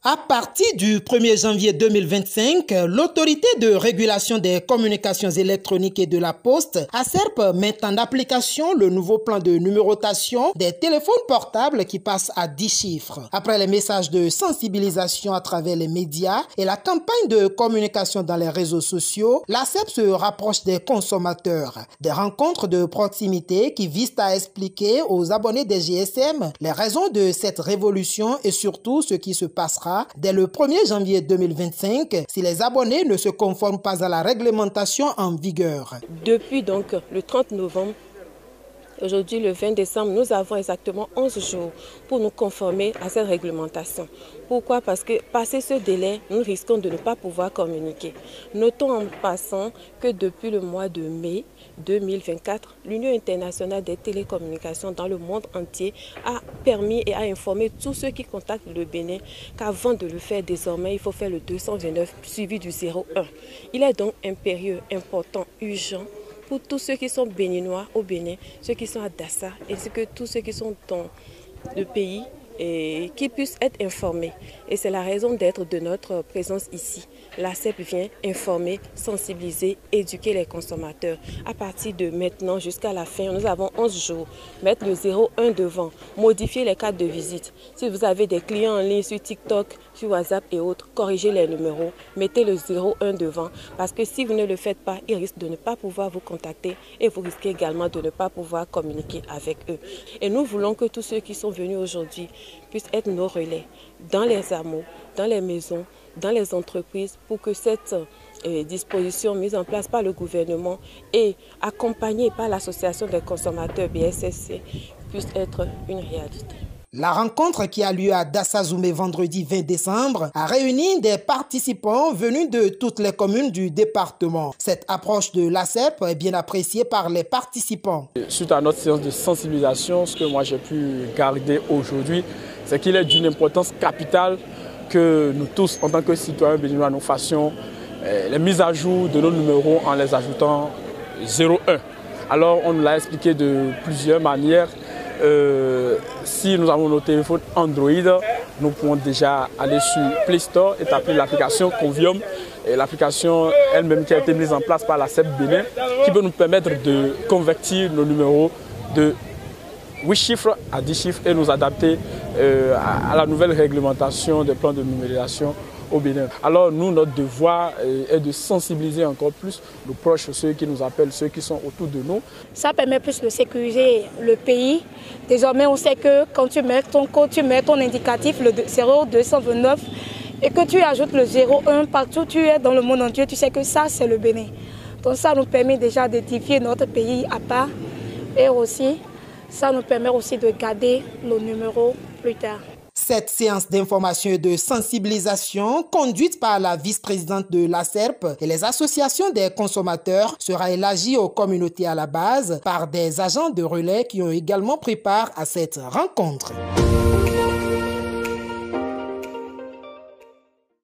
À partir du 1er janvier 2025, l'autorité de régulation des communications électroniques et de la poste, ASERP, met en application le nouveau plan de numérotation des téléphones portables qui passe à 10 chiffres. Après les messages de sensibilisation à travers les médias et la campagne de communication dans les réseaux sociaux, l'ASERP se rapproche des consommateurs. Des rencontres de proximité qui visent à expliquer aux abonnés des GSM les raisons de cette révolution et surtout ce qui se passera dès le 1er janvier 2025 si les abonnés ne se conforment pas à la réglementation en vigueur. Depuis donc le 30 novembre, aujourd'hui le 20 décembre, nous avons exactement 11 jours pour nous conformer à cette réglementation. Pourquoi? Parce que passé ce délai, nous risquons de ne pas pouvoir communiquer. Notons en passant que depuis le mois de mai 2024, l'Union internationale des télécommunications dans le monde entier a permis et a informé tous ceux qui contactent le Bénin qu'avant de le faire désormais, il faut faire le 229 suivi du 01. Il est donc impérieux, important, urgent pour tous ceux qui sont béninois au Bénin, ceux qui sont à Dassa et que tous ceux qui sont dans le pays et qui puissent être informés. Et c'est la raison d'être de notre présence ici. L'ASERP vient informer, sensibiliser, éduquer les consommateurs. À partir de maintenant jusqu'à la fin, nous avons 11 jours. Mettre le 01 devant, modifier les cartes de visite. Si vous avez des clients en ligne sur TikTok, sur WhatsApp et autres, corrigez les numéros, mettez le 01 devant. Parce que si vous ne le faites pas, ils risquent de ne pas pouvoir vous contacter et vous risquez également de ne pas pouvoir communiquer avec eux. Et nous voulons que tous ceux qui sont venus aujourd'hui puissent être nos relais dans les hameaux, dans les maisons, dans les entreprises pour que cette disposition mise en place par le gouvernement et accompagnée par l'association des consommateurs BSSC puisse être une réalité. La rencontre qui a lieu à Dassa-Zoumé vendredi 20 décembre a réuni des participants venus de toutes les communes du département. Cette approche de l'ASERP est bien appréciée par les participants. Suite à notre séance de sensibilisation, ce que moi j'ai pu garder aujourd'hui, c'est qu'il est d'une importance capitale que nous tous, en tant que citoyens béninois, nous fassions les mises à jour de nos numéros en les ajoutant 01. Alors on nous l'a expliqué de plusieurs manières. Si nous avons nos téléphones Android, nous pouvons déjà aller sur Play Store et taper l'application Convium. L'application elle-même qui a été mise en place par l'ASERP Bénin, qui peut nous permettre de convertir nos numéros de 8 chiffres à 10 chiffres et nous adapter à la nouvelle réglementation des plans de numérisation au Bénin. Alors nous, notre devoir est de sensibiliser encore plus nos proches, ceux qui nous appellent, ceux qui sont autour de nous. Ça permet plus de sécuriser le pays. Désormais, on sait que quand tu mets ton code, tu mets ton indicatif, le 0229, et que tu ajoutes le 01 partout où tu es dans le monde entier, tu sais que ça, c'est le Bénin. Donc ça nous permet déjà d'édifier notre pays à part et aussi, ça nous permet aussi de garder nos numéros plus tard. Cette séance d'information et de sensibilisation, conduite par la vice-présidente de l'ASERP et les associations des consommateurs, sera élargie aux communautés à la base par des agents de relais qui ont également pris part à cette rencontre.